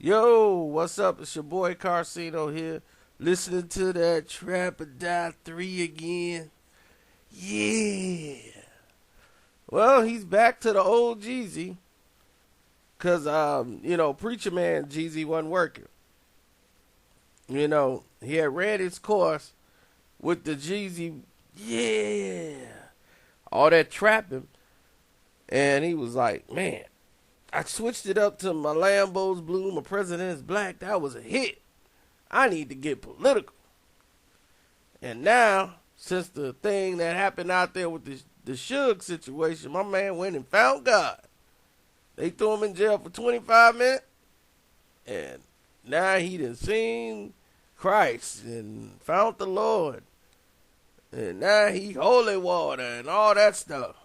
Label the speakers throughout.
Speaker 1: Yo, what's up? It's your boy Karceno here, listening to that Trap or Die 3 again. Yeah. Well, he's back to the old Jeezy, because, Preacher Man Jeezy wasn't working. He had read his course with the Jeezy, all that trapping, and he was like, man, I switched it up to my Lambo's blue, my president's black. That was a hit. I need to get political. And now, since the thing that happened out there with the Suge situation, my man went and found God. They threw him in jail for 25 minutes. And now he done seen Christ and found the Lord. And now he holy water and all that stuff.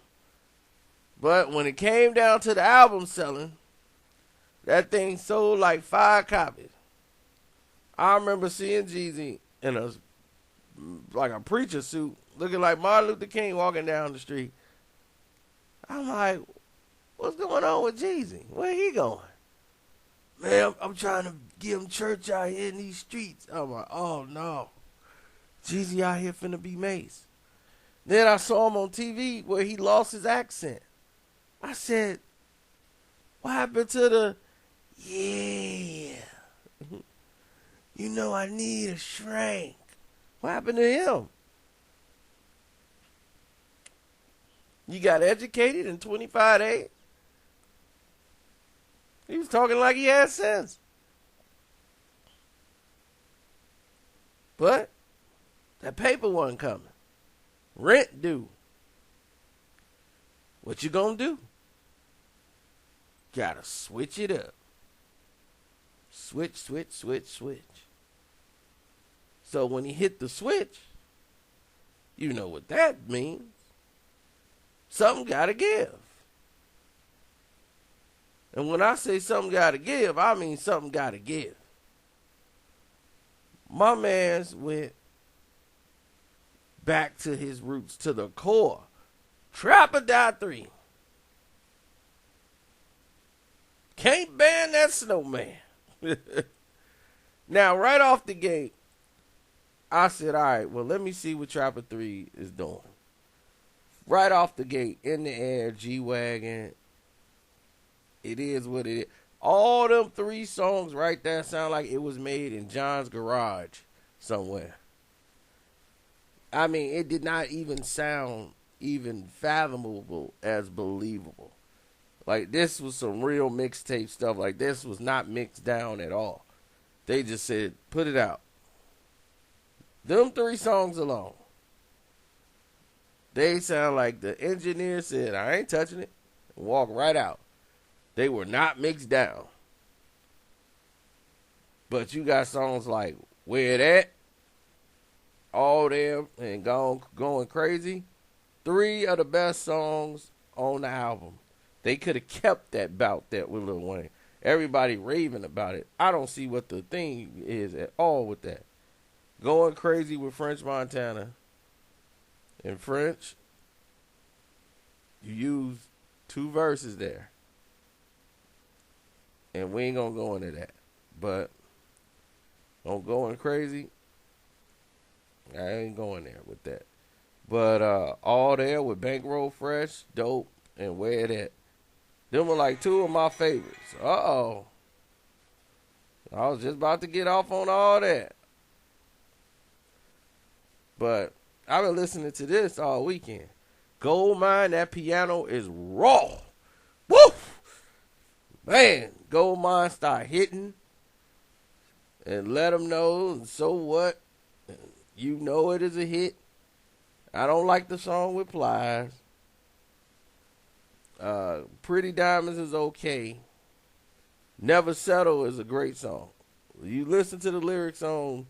Speaker 1: But when it came down to the album selling, that thing sold like 5 copies. I remember seeing Jeezy in a preacher suit, looking like Martin Luther King walking down the street. I'm like, what's going on with Jeezy? Where he going? Man, I'm trying to give him church out here in these streets. I'm like, oh no. Jeezy out here finna be Mace. Then I saw him on TV where he lost his accent. I said, what happened to the, I need a shrink. What happened to him? You got educated in 25 days? He was talking like he had sense. But that paper wasn't coming. Rent due. What you gonna do? Gotta switch it up. Switch. So when he hit the switch, you know what that means. Something gotta give. And when I say something gotta give, I mean something gotta give. My man's went back to his roots, to the core. Trap or Die 3. Can't ban that snowman. Now, right off the gate, I said, all right, well, let me see what Trapper 3 is doing. Right off the gate, In the Air, G-Wagon, It Is What It Is. All them 3 songs right there sound like it was made in John's garage somewhere. I mean, it did not even sound even fathomable as believable. Like, this was some real mixtape stuff. Like, this was not mixed down at all. They just said, put it out. Them 3 songs alone, they sound like the engineer said, I ain't touching it, and walk right out. They were not mixed down. But you got songs like Where It At, All Them, and Going Crazy. 3 of the best songs on the album. They could have kept that bout that with Lil Wayne. Everybody raving about it. I don't see what the thing is at all with that. Going Crazy with French Montana. In French, you use 2 verses there. And we ain't gonna go into that. But on Going Crazy, I ain't going there with that. But All There with Bankroll Fresh, Dope, and Where It At. Them were like 2 of my favorites. Uh-oh. I was just about to get off on all that. But I've been listening to this all weekend. Gold Mine, that piano is raw. Woo! Man, Gold Mine start hitting. And let them know, and so what? You know it is a hit. I don't like the song with Plies. Pretty Diamonds is okay. Never Settle is a great song. You listen to the lyrics on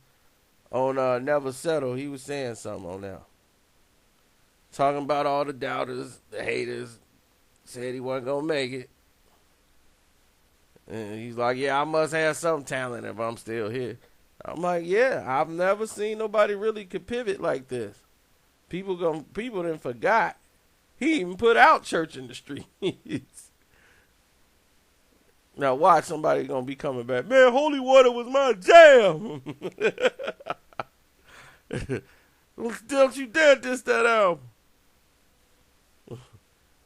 Speaker 1: Never Settle, he was saying something on there. Talking about all the doubters, the haters, said he wasn't going to make it. And he's like, yeah, I must have some talent if I'm still here. I'm like, yeah, I've never seen nobody really could pivot like this. People done forgot. He even put out Church in the Streets. Now watch, somebody gonna be coming back. Man, Holy Water was my jam. Don't you dare diss that album.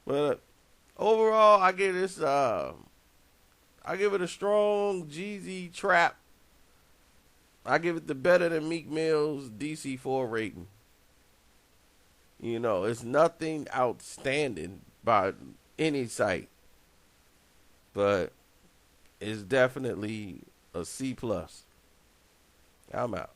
Speaker 1: But overall, I give this. I give it a strong Jeezy Trap. I give it the better than Meek Mill's DC4 rating. You know, it's nothing outstanding by any site, but it's definitely a C plus. I'm out.